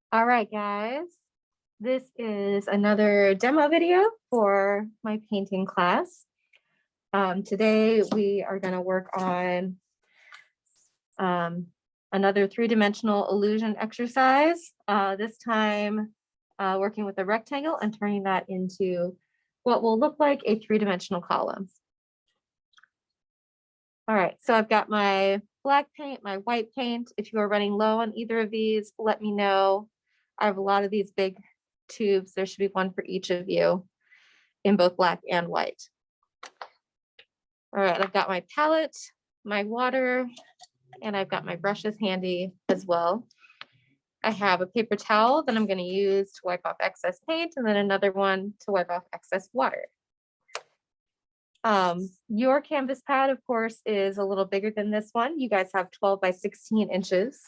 All right, guys, this is another demo video for my painting class. Today we are going to work on another three-dimensional illusion exercise, this time working with a rectangle and turning that into what will look like a three-dimensional column. All right, so I've got my black paint, my white paint. If you are running low on either of these, let me know. I have a lot of these big tubes. There should be one for each of you in both black and white. All right, I've got my palette, my water, and I've got my brushes handy as well. I have a paper towel that I'm going to use to wipe off excess paint, and then another one to wipe off excess water. Your canvas pad, of course, is a little bigger than this one. You guys have 12 by 16 inches.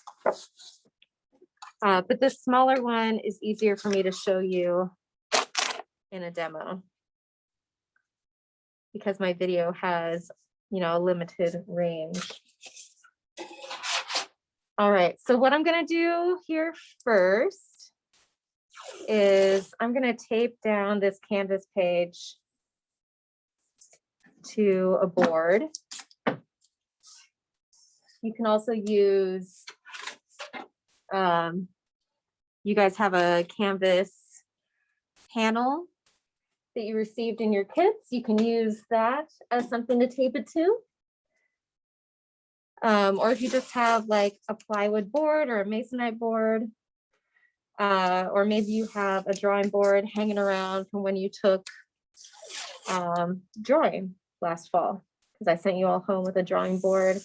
But this smaller one is easier for me to show you in a demo because my video has, a limited range. All right, so what I'm gonna do here first is I'm gonna tape down this canvas page to a board. You can also use, you guys have a canvas panel that you received in your kits. You can use that as something to tape it to. Or if you just have like a plywood board or a masonite board, or maybe you have a drawing board hanging around from when you took drawing last fall, because I sent you all home with a drawing board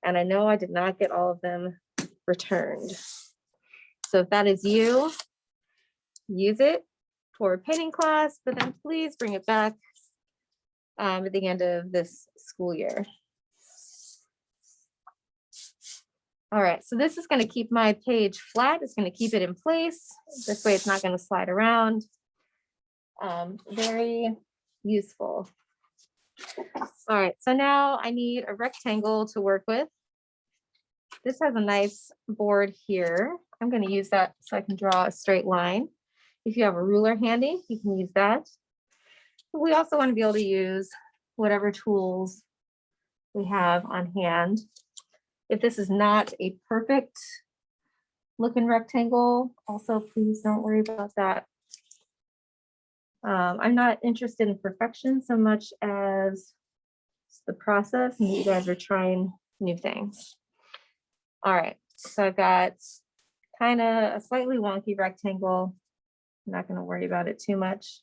and I know I did not get all of them returned. So if that is you, use it for a painting class, but then please bring it back at the end of this school year. All right, so this is going to keep my page flat. It's going to keep it in place. This way it's not going to slide around. Very useful. All right, so now I need a rectangle to work with. This has a nice board here. I'm going to use that so I can draw a straight line. If you have a ruler handy, you can use that. But we also want to be able to use whatever tools we have on hand. If this is not a perfect looking rectangle, also please don't worry about that. I'm not interested in perfection so much as the process, and you guys are trying new things. All right, so I've got kind of a slightly wonky rectangle. I'm not going to worry about it too much.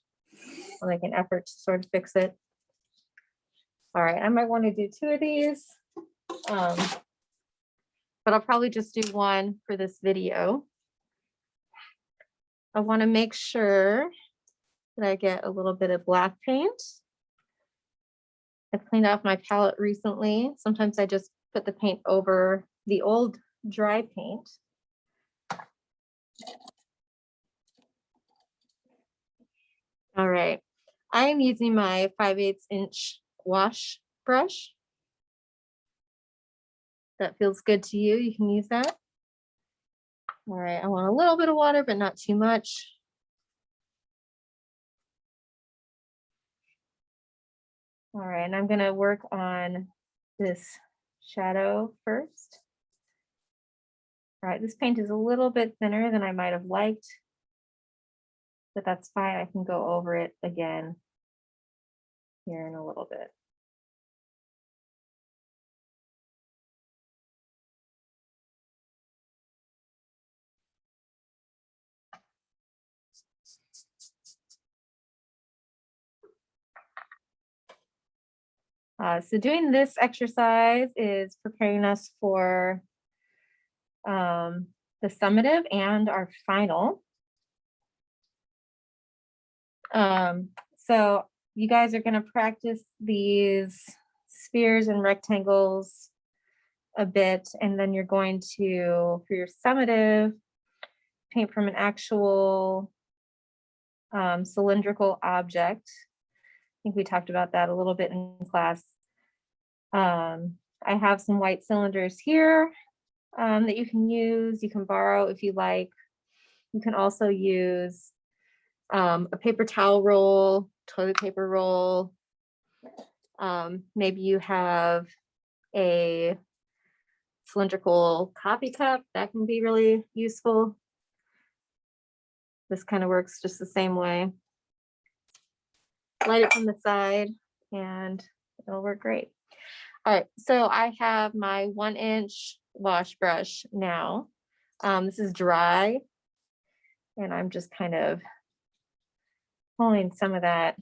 I'll make an effort to sort of fix it. All right, I might want to do two of these, but I'll probably just do one for this video. I want to make sure that I get a little bit of black paint. I cleaned off my palette recently. Sometimes I just put the paint over the old dry paint. All right, I am using my 5/8 inch wash brush. That feels good to you, you can use that. All right, I want a little bit of water, but not too much. All right, and I'm gonna work on this shadow first. All right, this paint is a little bit thinner than I might have liked, but that's fine. I can go over it again here in a little bit. So doing this exercise is preparing us for the summative and our final. So you guys are going to practice these spheres and rectangles a bit, and then you're going to, for your summative, paint from an actual cylindrical object. I think we talked about that a little bit in class. I have some white cylinders here that you can use. You can borrow if you like. You can also use a paper towel roll, toilet paper roll. Maybe you have a cylindrical coffee cup that can be really useful. This kind of works just the same way. Light it from the side and it'll work great. All right, so I have my 1-inch wash brush now. This is dry, and I'm just kind of pulling some of that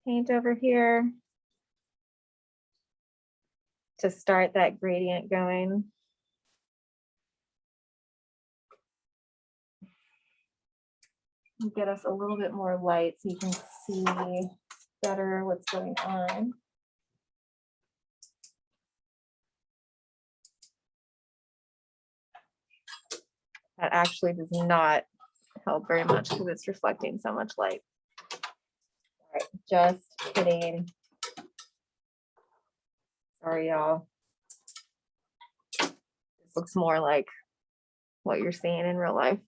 paint over here to start that gradient going. And get us a little bit more light so you can see better what's going on. That actually does not help very much because it's reflecting so much light. All right, just kidding. Sorry, y'all. This looks more like what you're seeing in real life.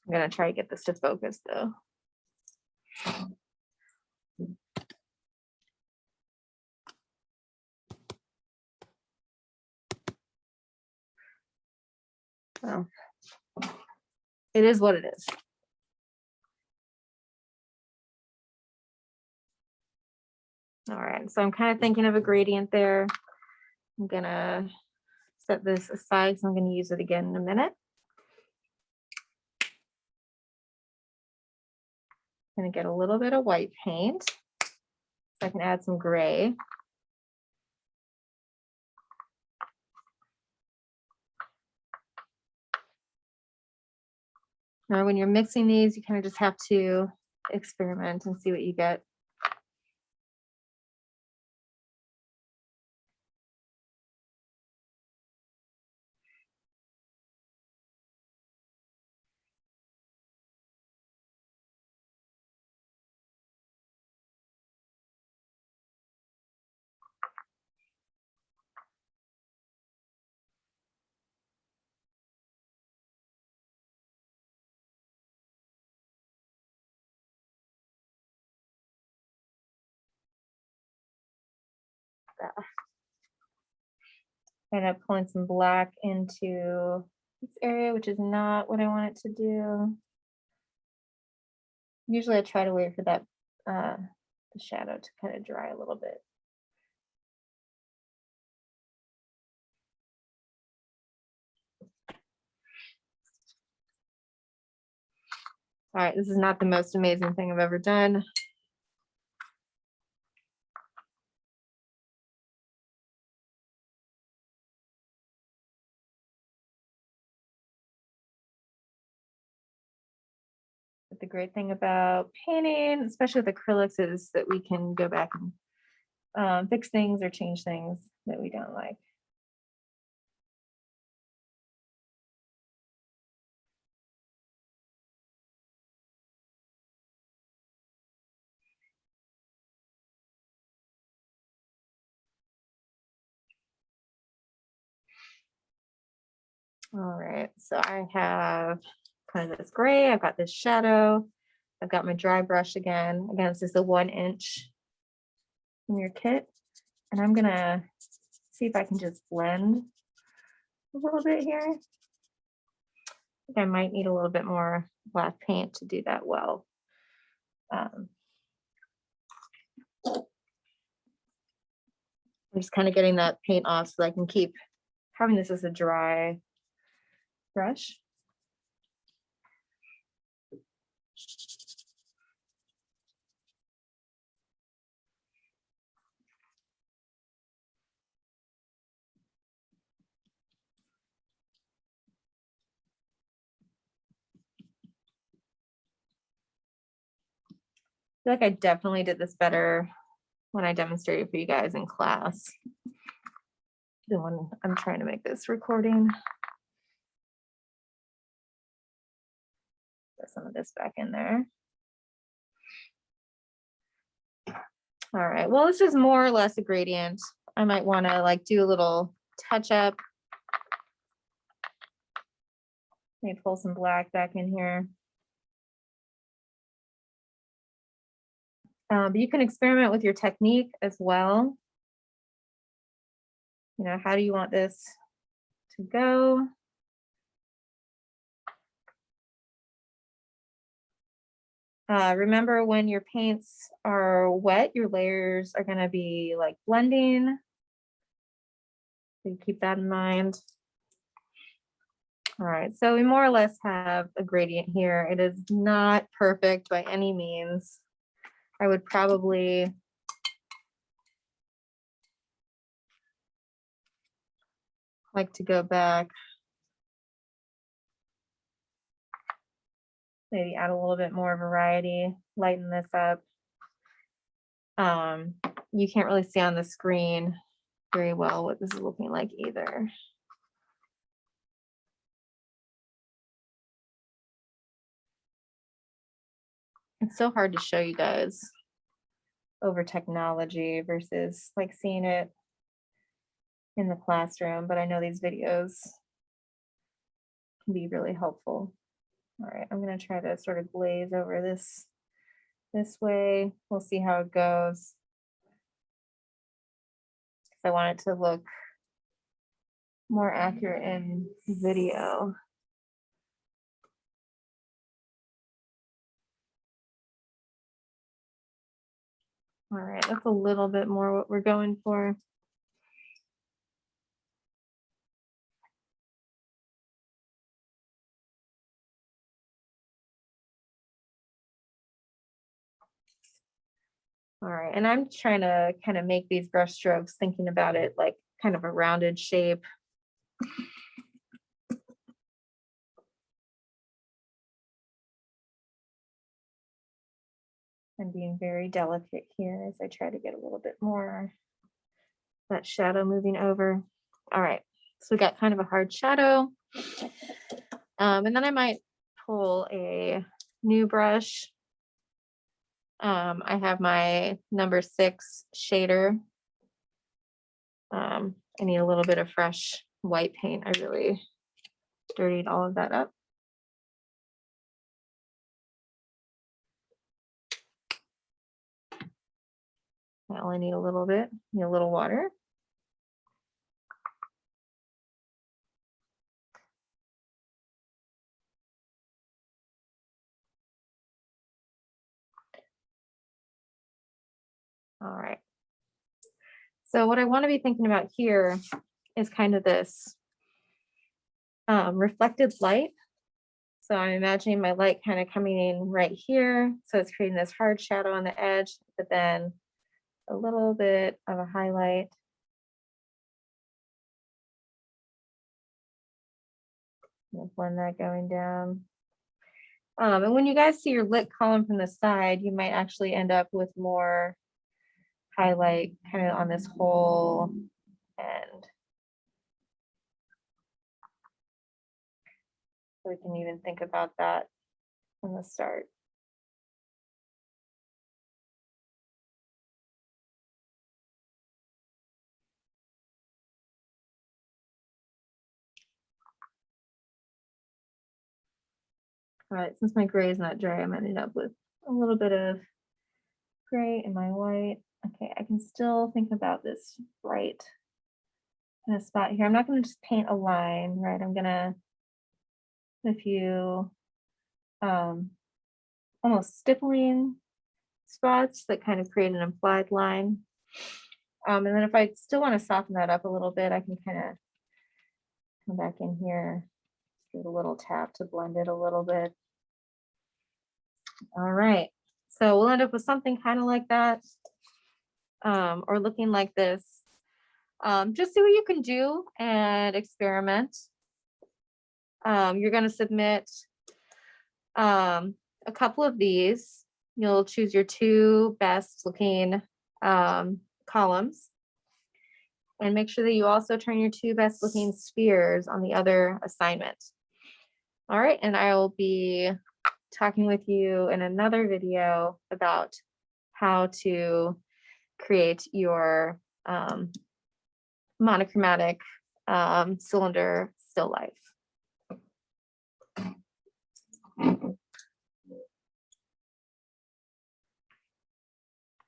I'm gonna try to get this to focus though. Well, it is what it is. All right, so I'm kind of thinking of a gradient there. I'm gonna set this aside, so I'm gonna use it again in a minute. I'm gonna get a little bit of white paint, so I can add some gray. Now, when you're mixing these, you kind of just have to experiment and see what you get. End up pulling some black into this area, which is not what I want it to do. Usually I try to wait for that the shadow to kind of dry a little bit. All right, this is not the most amazing thing I've ever done. But the great thing about painting, especially with acrylics, is that we can go back and fix things or change things that we don't like. All right, so I have kind of this gray, I've got this shadow, I've got my dry brush again. Again, this is the 1-inch in your kit. And I'm gonna see if I can just blend a little bit here. I think I might need a little bit more black paint to do that well. I'm just kind of getting that paint off so I can keep having this as a dry brush. I feel like I definitely did this better when I demonstrated for you guys in class than when I'm trying to make this recording. Put some of this back in there. All right, well, this is more or less a gradient. I might want to like do a little touch up Maybe pull some black back in here. But you can experiment with your technique as well. You know, how do you want this to go? Remember, when your paints are wet, your layers are going to be like blending. So keep that in mind. All right, so we more or less have a gradient here. It is not perfect by any means. I would probably like to go back, maybe add a little bit more variety, lighten this up. You can't really see on the screen very well what this is looking like either. It's so hard to show you guys over technology versus like seeing it in the classroom, but I know these videos can be really helpful. All right, I'm going to try to sort of glaze over this way. We'll see how it goes. I want it to look more accurate in video. All right, that's a little bit more what we're going for. All right, and I'm trying to kind of make these brush strokes thinking about it like kind of a rounded shape. And being very delicate here as I try to get a little bit more that shadow moving over. All right, so we got kind of a hard shadow. And then I might pull a new brush. I have my number 6 shader. I need a little bit of fresh white paint. I really dirtied all of that up. I only need a little bit, need a little water. All right. So what I want to be thinking about here is kind of this reflected light. So I'm imagining my light kind of coming in right here. So it's creating this hard shadow on the edge, but then a little bit of a highlight. I'll blend that going down. And when you guys see your lit column from the side, you might actually end up with more highlight kind of on this whole end. So we can even think about that from the start. All right, since my gray is not dry, I'm ending up with a little bit of gray in my white. Okay, I can still think about this bright kind of spot here. I'm not going to just paint a line, right? I'm going to put a few almost stippling spots that kind of create an implied line. And then if I still want to soften that up a little bit, I can kind of come back in here, give it a little tap to blend it a little bit. All right, so we'll end up with something kind of like that, or looking like this. Just see what you can do and experiment. You're going to submit a couple of these. You'll choose your 2 best looking columns, and make sure that you also turn your 2 best looking spheres on the other assignment. All right, and I will be talking with you in another video about how to create your monochromatic cylinder still life.